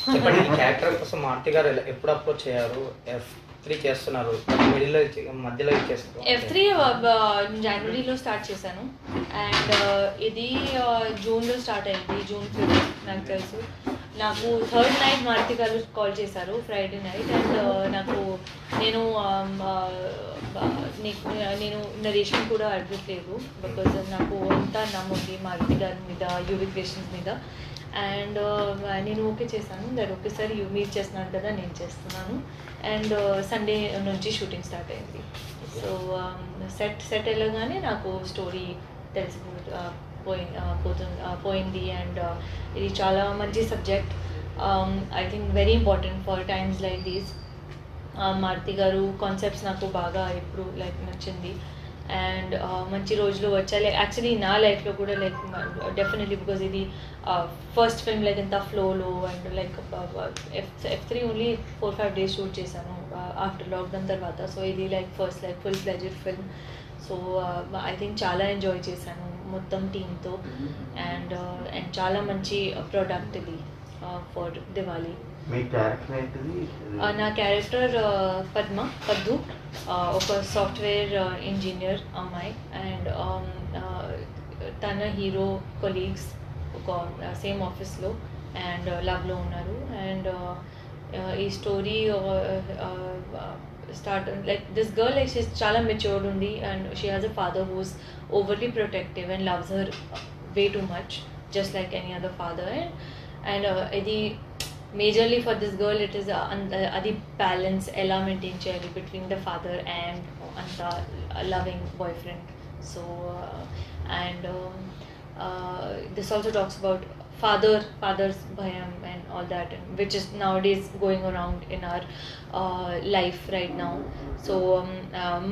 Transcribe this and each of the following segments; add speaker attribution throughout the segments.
Speaker 1: చెప్పండి ఈ క్యారెక్టర్ కోసం మారుతి గారు ఎప్పుడు అప్రోచ్ అయ్యారు? F3 చేస్తున్నారు. మిడిల్‌లో మధ్యలో ఇచ్చేసారు.
Speaker 2: F3 జనవరిలో స్టార్ట్ చేశాను అండ్ ఇది జూన్లో స్టార్ట్ అయింది. జూన్ 5 నాకు తెలుసు. నాకు థర్డ్ నైట్ మారుతి గారు కాల్ చేశారు ఫ్రైడే నైట్ అండ్ నాకు నేను నేను నరేషన్ కూడా అడగట్లేదు బికాజ్ నాకు అంతా నమ్ముంది మారుతి గారి మీద యూవి క్రియేషన్స్ మీద అండ్ నేను ఓకే చేశాను. దట్ ఒకేసారి మీరు చేస్తున్నారు కదా నేను చేస్తున్నాను అండ్ సండే నుంచి షూటింగ్ స్టార్ట్ అయింది. సో సెట్ వెళ్ళగానే నాకు స్టోరీ పోయింది అండ్ ఇది చాలా మంచి subject. I think very important for times like these. Maruthi గారు కాన్సెప్ట్స్ నాకు బాగా ఎప్పుడు లైక్ నచ్చింది అండ్ మంచి రోజులు వచ్చాయి. లైక్ యాక్చువల్లీ నా లైఫ్లో కూడా లైక్ డెఫినెట్లీ బికాజ్ ఇది ఫస్ట్ ఫిల్మ్ లైక్ ఎంత ఫ్లోలో and like F3 only 4-5 days shoot చేశాను ఆఫ్టర్ లాక్డౌన్ తర్వాత. సో ఇది like first like full fledged film. So I think చాలా ఎంజాయ్ చేశాను మొత్తం టీంతో అండ్ చాలా మంచి ప్రోడక్ట్ ఇది ఫర్ దివాళీ. నా క్యారెక్టర్ పద్దు, ఒక సాఫ్ట్వేర్ ఇంజనీర్ అమ్మాయి అండ్ తన హీరో కొలీగ్స్ ఒక సేమ్ ఆఫీస్లో అండ్ లవ్లో ఉన్నారు అండ్ ఈ story start like this girl like she చాలా మెచ్యూర్డ్ ఉంది and she has a father who's overly protective and loves her way too much just like any other father and ఇది majorly for this girl it is adi balance ela maintain cheyali between the father and anta loving boyfriend. So and this also talks about father's bhayam and all that, which is nowadays going around in our life right now. So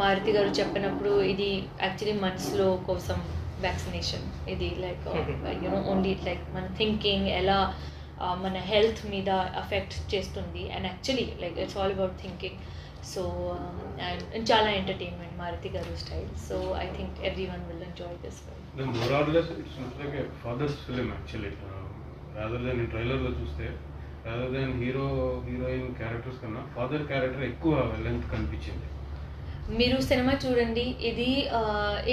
Speaker 2: Maruti garu cheppinappudu idi actually manaslo kosam vaccination idi like only like man thinking ela మన health మీద affect చేస్తుంది and actually like it's all about thinking. So and చాలా entertainment Maruthi గారు style. So I think everyone will enjoy this film.
Speaker 3: More or less it's like a father's film actually. Rather than ఈ ట్రైలర్లో చూస్తే rather than heroine characters కన్నా father character ఎక్కువ length కనిపించింది.
Speaker 2: మీరు సినిమా చూడండి. ఇది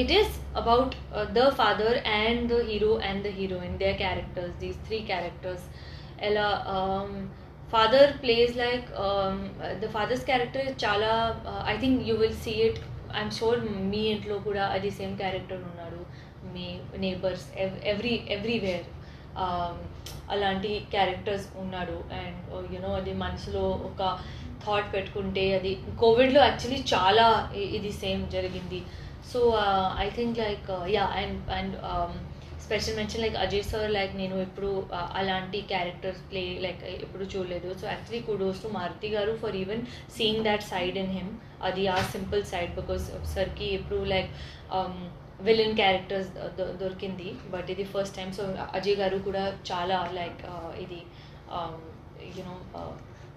Speaker 2: it is about the father and the hero and the heroine, there characters, these 3 characters. ఎలా father plays like the father's character చాలా I think you will see it. I'm sure మీ ఇంట్లో కూడా అది సేమ్ క్యారెక్టర్ ఉన్నాడు, మీ neighbours everywhere అలాంటి characters ఉన్నాడు అండ్ అది మనసులో ఒక థాట్ పెట్టుకుంటే అది కోవిడ్లో యాక్చువల్లీ చాలా ఇది సేమ్ జరిగింది. So I think like yeah and special mention like Ajay sir like నేను ఎప్పుడు అలాంటి క్యారెక్టర్స్ ప్లే లైక్ ఎప్పుడు చూడలేదు. So actually kudos to Maruti garu for even seeing that side in him. అది ఆ సింపుల్ సైడ్ బికాస్ సార్కి ఎప్పుడు లైక్ విలన్ క్యారెక్టర్స్ దొరికింది బట్ ఇది first time. So Ajay garu కూడా చాలా లైక్ ఇది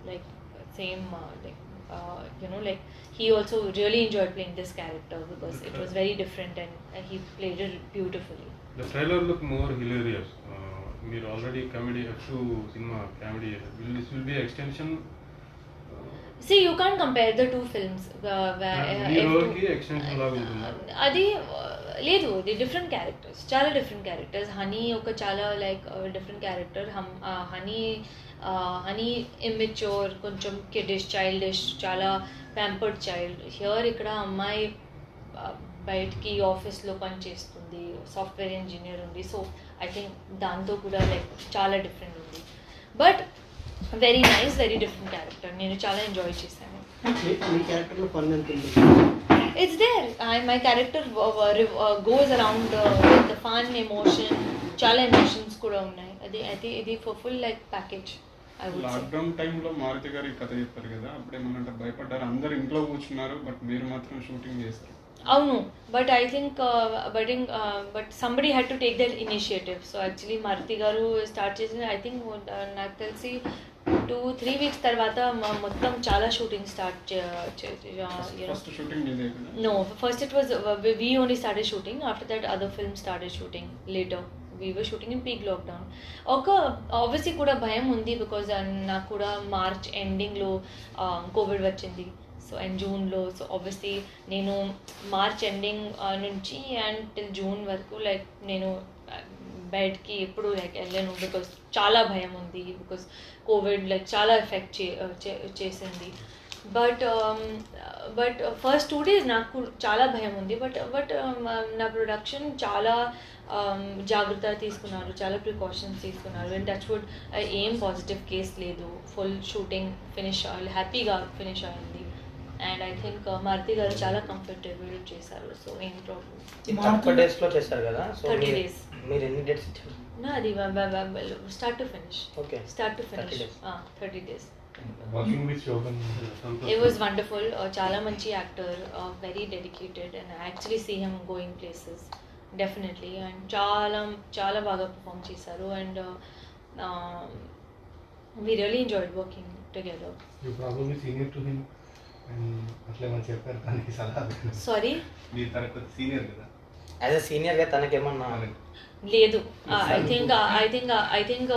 Speaker 2: like same like he also really enjoyed playing this character because it was very different and he played it beautifully.
Speaker 3: The trailer look more hilarious. Meer already comedy F2 cinema comedy. This will be extension.
Speaker 2: See, you can't compare the two films.
Speaker 3: Hero ki extension la untunda.
Speaker 2: Adi లేదు, the different characters, చాలా different characters. Honey ఒక చాలా like different character. Honey immature, కొంచెం kiddish, childish, చాలా pampered child. Here ఇక్కడ అమ్మాయి బయటికి ఆఫీస్లో పనిచేస్తుంది, సాఫ్ట్వేర్ ఇంజనీర్ ఉంది. సో ఐ థింక్ దాంతో కూడా లైక్ చాలా డిఫరెంట్ ఉంది. But very nice, very different character. నేను చాలా ఎంజాయ్ చేశాను. It's there. My character goes around the fun, emotion, చాలా ఎమోషన్స్ కూడా ఉన్నాయి. అది ఇది ఫుల్ లైక్ ప్యాకేజ్.
Speaker 4: లాక్డౌన్ టైంలో మారుతి గారి కథ చెప్పారు కదా, అప్పుడు ఏమన్నా భయపడ్డారు? అందరు ఇంట్లో కూర్చున్నారు బట్ మీరు మాత్రం షూటింగ్ చేస్తారు.
Speaker 2: అవును, but I think but somebody had to take that initiative. So actually Maruthi గారు స్టార్ట్ చేసిన ఐ థింక్ నాకు తెలిసి 2-3 weeks తర్వాత మొత్తం చాలా shooting start No, first it was we only started shooting. After that other films started shooting later we were shooting in peak lockdown. ఒక obviously కూడా భయం ఉంది బికాజ్ నాకు కూడా మార్చ్ ఎండింగ్లో కోవిడ్ వచ్చింది. సో అండ్ జూన్లో, సో ఆబ్వియస్లీ నేను మార్చ్ ఎండింగ్ నుంచి అండ్ టిల్ జూన్ వరకు లైక్ నేను బయటికి ఎప్పుడు లైక్ వెళ్ళాను బికాజ్ చాలా భయం ఉంది, బికాజ్ కోవిడ్ లైక్ చాలా ఎఫెక్ట్ చేసింది. బట్ ఫస్ట్ 2 days నాకు చాలా భయం ఉంది. బట్ నా ప్రొడక్షన్ చాలా జాగ్రత్త తీసుకున్నారు, చాలా ప్రికాషన్స్ తీసుకున్నారు. అండ్ టచ్ వుడ్ ఏం పాజిటివ్ కేస్ లేదు. ఫుల్ షూటింగ్ హ్యాపీగా ఫినిష్ అయింది. అండ్ ఐ థింక్ మారుతి గారు చాలా కంఫర్టబుల్ చేశారు. సో ఏం ప్రాబ్లం.
Speaker 1: తక్కువ డేస్లో చేశారు కదా, సో
Speaker 2: 30 days.
Speaker 1: మీరు ఎన్ని డేట్స్ ఇచ్చారు?
Speaker 2: అది start to finish.
Speaker 1: Okay,
Speaker 2: start to finish 30 days.
Speaker 3: Working with Shobhan,
Speaker 2: It was wonderful. Chala manchi actor, very dedicated, and I actually see him going places, definitely. And chala baga perform chesaru, and we really enjoyed working together.
Speaker 5: You probably senior to him, and అట్లే మంచి చెప్పారు కానీ సలహా.
Speaker 2: Sorry?
Speaker 5: మీరు తనకు senior కదా.
Speaker 1: As a సీనియర్గా తనకేమన్నా
Speaker 2: లేదు. I think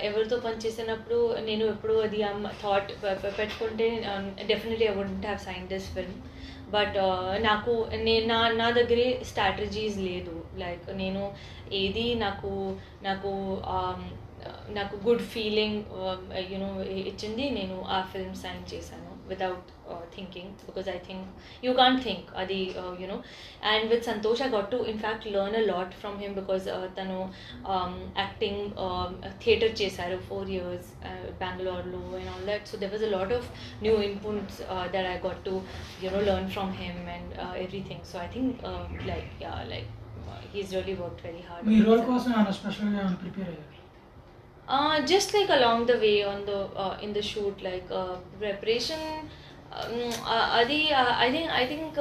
Speaker 2: ఎవరితో పని చేసినప్పుడు నేను ఎప్పుడు అది థాట్ పెట్టుకుంటే definitely I wouldn't have sign this film. But నాకు నా దగ్గరే స్ట్రాటజీస్ లేదు. లైక్ నేను ఏది నాకు గుడ్ ఫీలింగ్ యునో ఇచ్చింది, నేను ఆ ఫిల్మ్ సైన్ చేశాను without thinking, because I think you can't think adi and with Santosh I got to in fact learn a lot from him, because tanu acting theatre chesaru 4 years Bangalore lo and all that. So there was a lot of new inputs that I got to learn from him and everything. So I think he's really worked very hard.
Speaker 6: Me role కోసం ఏమైనా స్పెషల్గా prepare అయ్యారు?
Speaker 2: Just like along the way on the in the shoot, like preparation, I think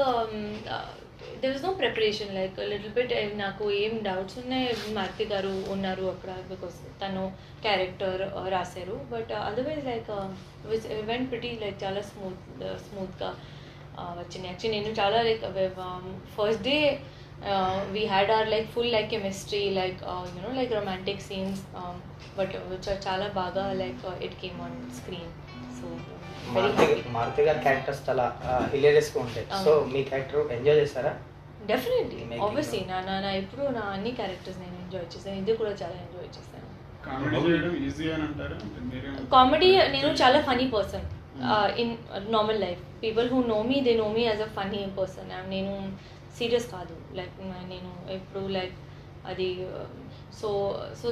Speaker 2: there was no preparation. Like a little bit naku em doubts unnai, Maruti garu unnaru akkada because tanu character rasaru, but otherwise like it went pretty like chala smooth ga vachindi. Actually nenu chala like first day we had our like full like chemistry, like like romantic scenes, but which are chala baga like it came on screen. So very happy.
Speaker 1: Maruti గారి characters చాలా హిలేరియస్గా ఉంటాయి. So మీ character enjoy చేశారా?
Speaker 2: Definitely, obviously నా ఎప్పుడు నా అన్ని characters నేను enjoy చేశాను. ఇది కూడా చాలా ఎంజాయ్ చేశాను.
Speaker 4: కామెడీ చేయడం ఈజీ అని అంటారు.
Speaker 2: కామెడీ, నేను చాలా funny person in normal life. People who know me, they know me as a funny person. నేను సీరియస్ కాదు, లైక్ నేను ఎప్పుడు లైక్ అది so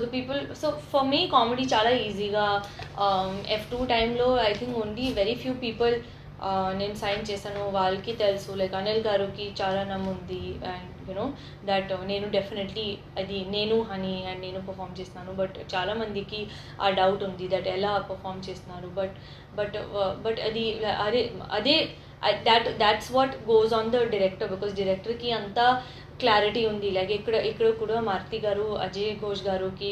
Speaker 2: the people, so for me comedy చాలా ఈజీగా F2 టైంలో I think only very few people నేను sign చేశాను, వాళ్ళకి తెలుసు. లైక్ అనిల్ గారికి చాలా నమ్ముంది అండ్ దట్ నేను డెఫినెట్లీ అది నేను హనీ అండ్ నేను పర్ఫామ్ చేస్తున్నాను. బట్ చాలామందికి ఆ డౌట్ ఉంది దట్ ఎలా పర్ఫామ్ చేస్తున్నారు. బట్ అదే that's what goes on the director, because director ki anta clarity undi. Like ikkada kuda Maruti garu Ajay Ghosh garuki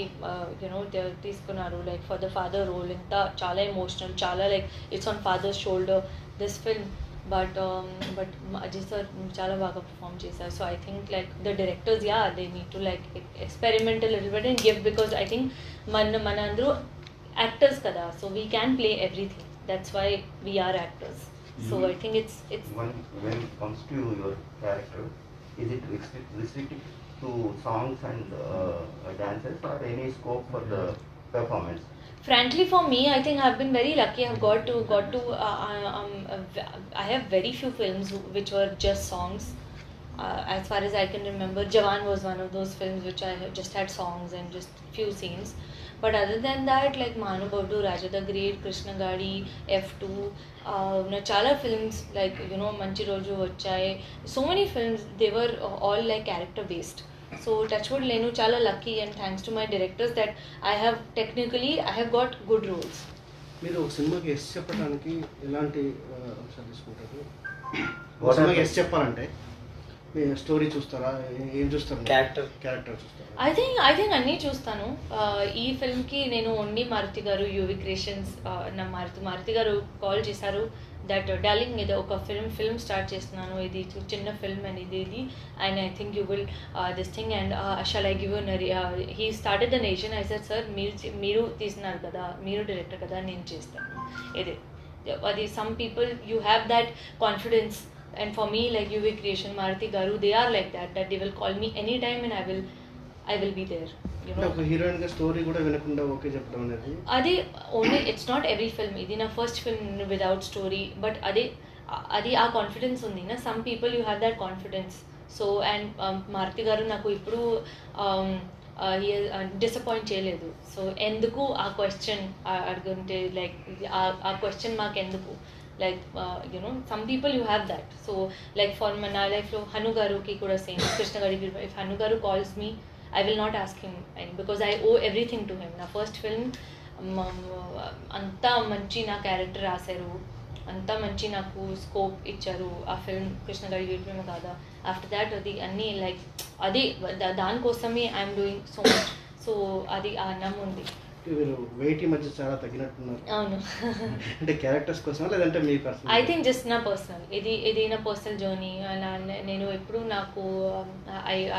Speaker 2: తీసుకున్నారు like for the father role. Inta chala emotional, chala like it's on father's shoulder, this film. But Ajay sir chala baga perform chesaru. So I think like the directors, they need to like experiment a little bit and give, because I think మన అందరూ actors kada, so we can play everything. That's why we are actors. So I think it's
Speaker 7: when it comes to your character, is it restricted to songs and dances, or any scope for the performance?
Speaker 2: Frankly, for me, I think I've been very lucky. I've got to I have very few films which were just songs. As far as I can remember, Jawan was one of those films which I just had songs and just few scenes. But other than that, like Manubhavdu, Raja the Great, Krishna Gadi, F2, chala films like Manchi Roju Vachai, so many films, they were all like character based. So touchwood lenu chala lucky, and thanks to my directors that I have got good roles.
Speaker 8: మీరు ఒక సినిమాకి yes చెప్పడానికి ఎలాంటి అంశాలు తీసుకుంటారు? ఒక సినిమాకి yes చెప్పాలంటే స్టోరీ చూస్తారా, ఏం చూస్తారు?
Speaker 1: Character.
Speaker 8: క్యారెక్టర్ చూస్తారా?
Speaker 2: I think అన్నీ చూస్తాను. ఈ ఫిల్మ్కి నేను ఓన్లీ మారుతి గారు, యూవి క్రియేషన్స్, నా మారుతి గారు కాల్ చేశారు దట్ డార్లింగ్ ఇది ఒక ఫిల్మ్ స్టార్ట్ చేస్తున్నాను, ఇది చిన్న ఫిల్మ్ అండ్ ఇది and I think you will this thing and shall I give he started the nation. I said sir మీరు తీసినారు కదా, మీరు డైరెక్టర్ కదా, నేను చేస్తాను ఇది. అది some people you have that confidence and for me like UV Creation, Maruti Garu, they are like that they will call me anytime and I will be there, you
Speaker 8: అంటే
Speaker 2: know.
Speaker 8: ఒక heroine గా story కూడా వినకుండా okay చెప్పడం అనేది
Speaker 2: Adi only, it's not every film, idi na first film without story, but adi aa confidence undi na, some people you have that confidence. So and Maruti Garu naku ippudu he disappoint cheyaledu. So enduku aa question adugunte like aa question mark enduku, like you know, some people you have that. So like for my life lo Hanu garu ki kuda same, Krishna Gadi, if Hanu garu calls me I will not ask him because I owe everything to him. Na first film anta manchi na character rasaru, anta manchi naku scope icharu aa film Krishna Gadi Veerprema Kada. After that adi anni like adi dan kosame I am doing so much. So adi aa namundi.
Speaker 8: మీరు weight మధ్య చాలా తగ్గినట్టున్నారు.
Speaker 2: అవును.
Speaker 8: అంటే characters కోసం లేదంటే మీ personal?
Speaker 2: I think just నా పర్సనల్, ఇది నా పర్సనల్ జర్నీ. నేను ఎప్పుడు నాకు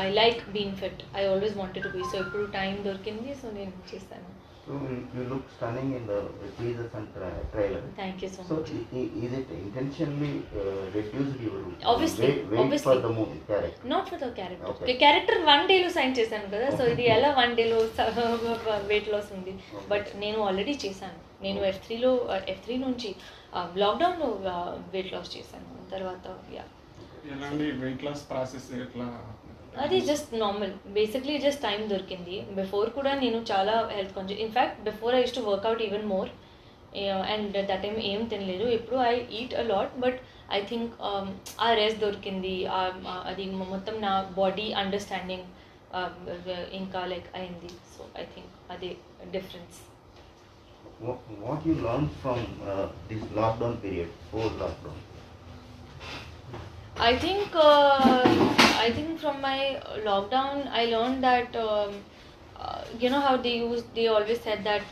Speaker 2: I like being fit, I always wanted to be. So ఎప్పుడు టైం దొరికింది, సో నేను చేస్తాను.
Speaker 7: So you look stunning in the teasers and trailer.
Speaker 2: Thank you so
Speaker 7: So
Speaker 2: much.
Speaker 7: is it intentionally reduced your
Speaker 2: Obviously,
Speaker 7: weight
Speaker 2: obviously.
Speaker 7: for the movie character?
Speaker 2: Not for the character.
Speaker 7: Okay.
Speaker 2: Character 1 డేలో sign చేశాను కదా, so ఇది ఎలా 1 డేలో weight loss ఉంది. But నేను already చేశాను. నేను F3 నుంచి లాక్డౌన్లో వెయిట్ లాస్ చేశాను. తర్వాత
Speaker 4: ఎలాంటి వెయిట్ లాస్ ప్రాసెస్ ఎట్లా?
Speaker 2: అది just normal, basically just time దొరికింది. బిఫోర్ కూడా నేను చాలా health conscious, in fact before I use to work out even more, and that time ఏం తినలేదు. ఇప్పుడు I eat a lot, but I think ఆ రెస్ట్ దొరికింది, అది మొత్తం నా బాడీ అండర్స్టాండింగ్ ఇంకా లైక్ అయింది. సో ఐ థింక్ అదే difference.
Speaker 7: What you learned from this lockdown period, post lockdown?
Speaker 2: I think from my lockdown I learned that you know how they always said that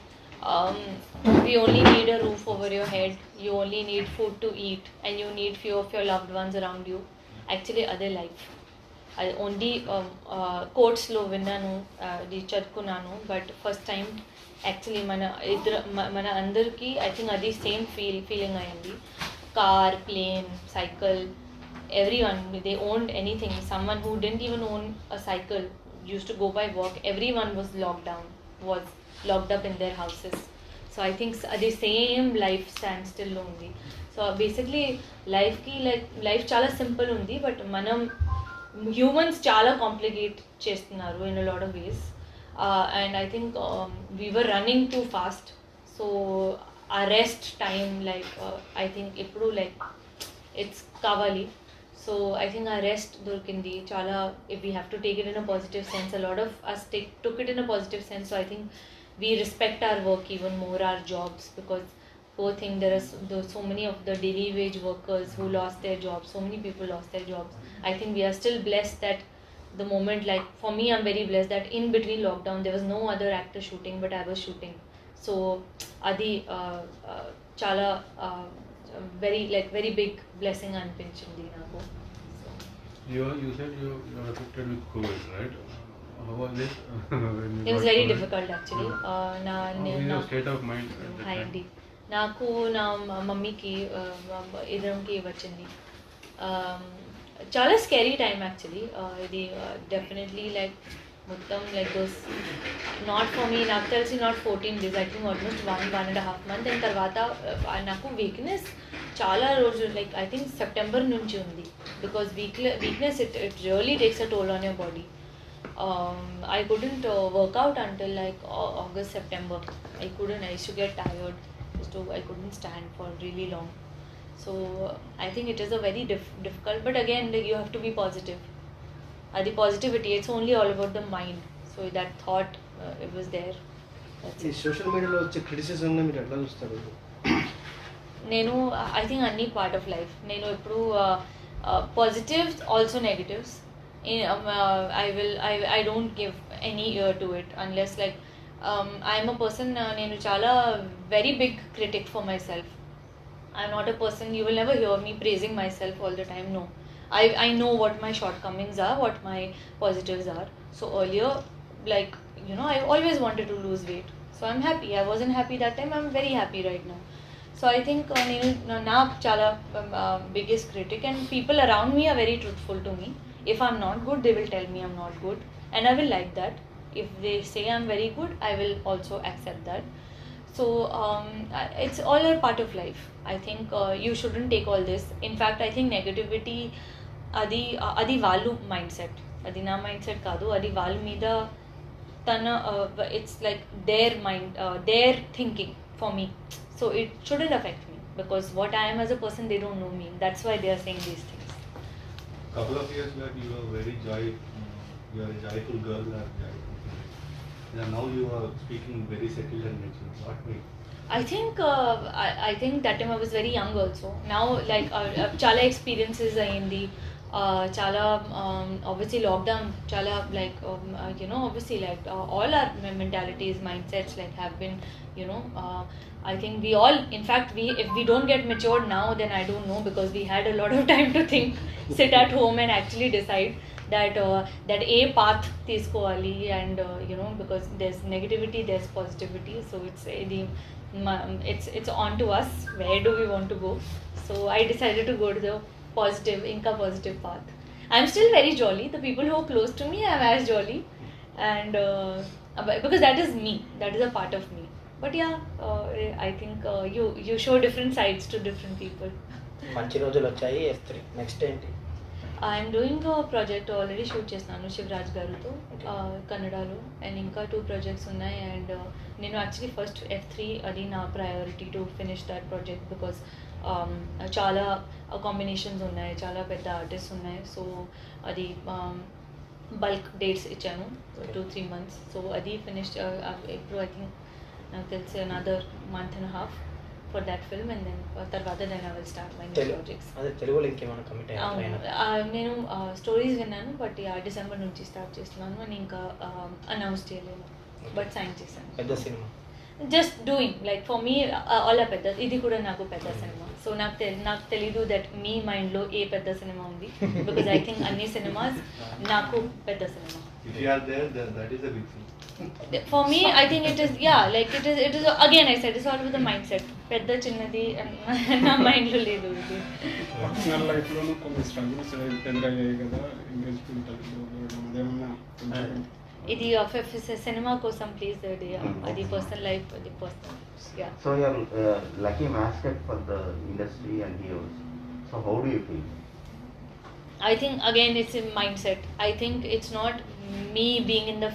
Speaker 2: we only need a roof over your head, you only need food to eat, and you need few of your loved ones around you. Actually other life I only quotes lo vinnanu, di chadukunnanu, but first time actually mana andarki I think adi same feeling ayindi. Car, plane, cycle, everyone, they owned anything. Someone who didn't even own a cycle used to go by walk. Everyone was locked up in their houses. So I think the same life standstill undi. So basically life చాలా simple ఉంది, but మనం humans చాలా complicate చేస్తున్నారు in a lot of ways, and I think we were running too fast. So our rest time I think ఇప్పుడు it's కావాలి. So I think our rest దొరికింది చాలా. If we have to take it in a positive sense, a lot of us took it in a positive sense. So I think we respect our work even more, our jobs, because poor thing, there are so many of the daily wage workers who lost their jobs. So many people lost their jobs. I think we are still blessed that the moment, like for me, I'm very blessed that in between lockdown there was no other actor shooting, but I was shooting. So adi chala very big blessing అనిపించింది నాకు.
Speaker 3: You said you are affected with COVID, right? How was it? when you
Speaker 2: It was
Speaker 3: got
Speaker 2: very
Speaker 3: COVID?
Speaker 2: difficult actually.
Speaker 3: How is your state of mind at that
Speaker 2: hi
Speaker 3: time?
Speaker 2: అండి. నాకు నా మమ్మీకి ఇద్దరంకి వచ్చింది. చాలా scary time actually. ఇది definitely మొత్తం those not for me, నాకు తెలిసి not 14 days, I think almost 1.5 months. And తర్వాత నాకు వీక్నెస్ చాలా రోజులు ఐ థింక్ సెప్టెంబర్ నుంచి ఉంది, because weakness it really takes a toll on your body. I couldn't work out until August, September. I used to get tired. I couldn't stand for really long. So I think it is a very difficult, but again you have to be positive. The positivity, it's only all about the mind. So that thought, it was there. That's
Speaker 8: ఈ
Speaker 2: it.
Speaker 8: Social మీడియాలో వచ్చే క్రిటిసిజంని మీరు ఎట్లా చూస్తారు?
Speaker 2: నేను I think అన్ని part of life. నేను ఎప్పుడు positives, also negatives. I don't give any ear to it unless like I'm a person, నేను చాలా very big critic for myself. I'm not a person, you will never hear me praising myself all the time. No. I know what my shortcomings are, what my positives are. So earlier, like, I always wanted to lose weight. So I'm happy. I wasn't happy that time. I'm very happy right now. So I think now chala biggest critic, and people around me are very truthful to me. If I'm not good, they will tell me I'm not good. And I will like that. If they say I'm very good, I will also accept that. So it's all a part of life. I think you shouldn't take all this. In fact, I think negativity adi vallu mindset. Adi na mindset kaadu. Adi vallu meeda tana. It's like their mind, their thinking for me. So it shouldn't affect me because what I am as a person, they don't know me. That's why they are saying these things.
Speaker 5: Couple of years back, you were very you are a joyful girl or joyful. And now you are speaking very settled and mature. What made?
Speaker 2: I think that time I was very young also. Now like chala experiences ayindi. Chala obviously lockdown chala like obviously like all our mentalities, mindsets like have been I think we all, in fact, if we don't get matured now, then I don't know, because we had a lot of time to think, sit at home and actually decide that a path తీసుకోవాలి, and because there's negativity, there's positivity, so it's on to us where do we want to go. So I decided to go to the positive, inka positive path. I'm still very jolly. The people who are close to me, I'm as jolly, and because that is me, that is a part of me. But yeah, I think you show different sides to different people.
Speaker 1: మంచి రోజులు వచ్చాయి. F3 next ఏంటి?
Speaker 2: I'm doing project already shoot చేస్తున్నాను శివరాజ్ గారితో కన్నడలో, and ఇంకా 2 projects ఉన్నాయి. And నేను యాక్చువల్లీ ఫస్ట్ F3 అది నా priority to finish that project, because చాలా కాంబినేషన్స్ ఉన్నాయి, చాలా పెద్ద ఆర్టిస్ట్ ఉన్నాయి. సో అది బల్క్ డేట్స్ ఇచ్చాను 2-3 months. సో అది ఫినిష్ ఇప్పుడు ఐ థింక్ నాకు తెలిసి another month and a half for that film, and then తర్వాత then I will start my new projects.
Speaker 1: అదే తెలుగులో ఇంకేమైనా కమిట్ అయ్యారు?
Speaker 2: నేను స్టోరీస్ విన్నాను, బట్ డిసెంబర్ నుంచి స్టార్ట్ చేస్తున్నాను, అని ఇంకా అనౌన్స్ చేయలేదు, బట్ సైన్ చేశాను.
Speaker 1: పెద్ద cinema
Speaker 2: just doing like for me అలా పెద్ద, ఇది కూడా నాకు పెద్ద సినిమా. సో నాకు తెలీదు దట్ మీ మైండ్లో ఏ పెద్ద సినిమా ఉంది, బికాజ్ ఐ థింక్ అన్ని సినిమాస్ నాకు పెద్ద cinema.
Speaker 5: If you are there, then that is a big thing.
Speaker 2: For me, I think it is, yeah, like it is again I said, it's all with the mindset. పెద్ద చిన్నది నా మైండ్లో లేదు. ఇది
Speaker 4: personal లైఫ్లోనూ కొన్ని struggles ఎదురయ్యాయి కదా, engagement అదేమన్నా కొంచెం
Speaker 2: ఇది సినిమా కోసం ప్లీజ్ అది పర్సనల్ లైఫ్, అది personal. Yeah.
Speaker 7: So you are lucky mascot for the industry and heroes. So how do you feel?
Speaker 2: I think again it's a mindset. I think it's not me being in the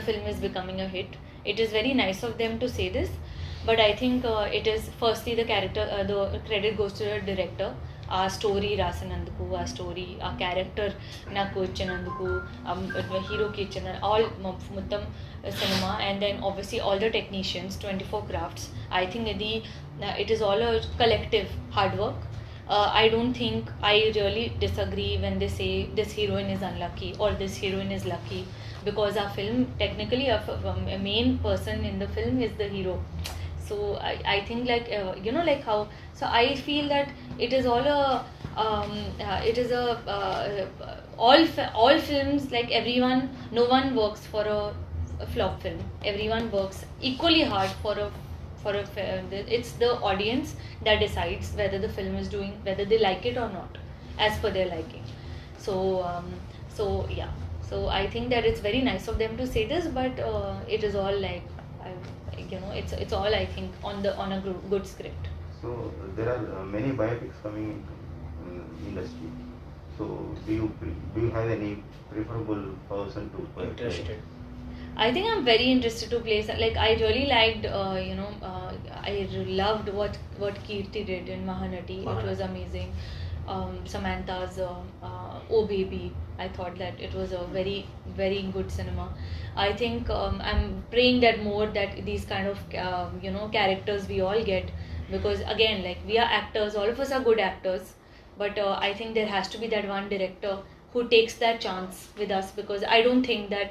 Speaker 2: film is becoming a hit. It is very nice of them to say this, but I think it is firstly the character, the credit goes to the director. ఆ story రాసినందుకు, ఆ story, ఆ character నాకు ఇచ్చినందుకు, హీరోకి ఇచ్చిన all మొత్తం సినిమా, and then obviously all the technicians, 24 crafts. I think it is all a collective hard work. I don't think, I really disagree when they say this heroine is unlucky or this heroine is lucky, because our film technically a main person in the film is the hero. So I think like like how, so I feel that it is all all films, like everyone, no one works for a flop film. Everyone works equally hard for a it's the audience that decides whether the film is doing, whether they like it or not, as per their liking. So yeah, so I think that it's very nice of them to say this, but it is all like it's all, I think, on a good script.
Speaker 7: So there are many biopics coming in industry. So do you have any preferable person to play?
Speaker 1: Interested?
Speaker 2: I think I'm very interested to play. Like I really liked, I loved what Kirti did in Mahanati. It was amazing. Samantha's Oh Baby, I thought that it was a very, very good cinema. I think I'm praying that more that these kind of characters we all get, because again, like we are actors, all of us are good actors. but I think there has to be that one director who takes that chance with us, because I don't think that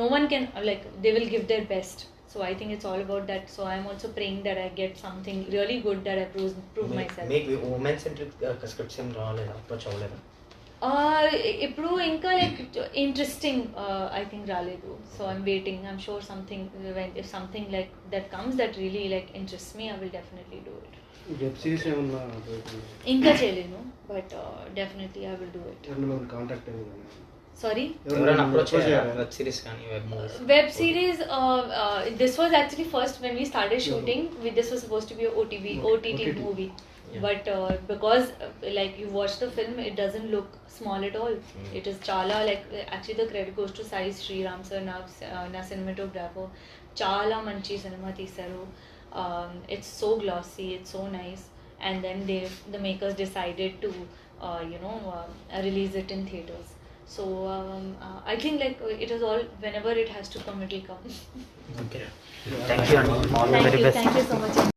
Speaker 2: no one can, like, they will give their best. So I think it's all about that. So I'm also praying that I get something really good, that I prove myself.
Speaker 1: మీకు women centric scripts ఏం రాలేదా, approach అవ్వలేదా?
Speaker 2: ఇప్పుడు ఇంకా like interesting I think రాలేదు. So I'm waiting. I'm sure something, if something like that comes that really like interest me, I will definitely do it.
Speaker 8: Web series ఏమన్నా
Speaker 2: ఇంకా చేయలేను, but definitely I will do it.
Speaker 8: Contact
Speaker 2: sorry,
Speaker 1: ఎవరైనా approach అయ్యారా web series కానీ web movies?
Speaker 2: web series, this was actually first when we started shooting. This was supposed to be a OTT movie.
Speaker 1: Yeah.
Speaker 2: But because like you watch the film, it doesn't look small at all. It is chala, like, actually the credit goes to Sai Sriram sir, na cinematographer. Chala manchi cinema teesaru. It's so glossy, it's so nice. And then the makers decided to release it in theaters. So I think like it is all, whenever it has to come, it will come.
Speaker 1: Okay, thank you అండి, all the very best.
Speaker 2: Thank you so much.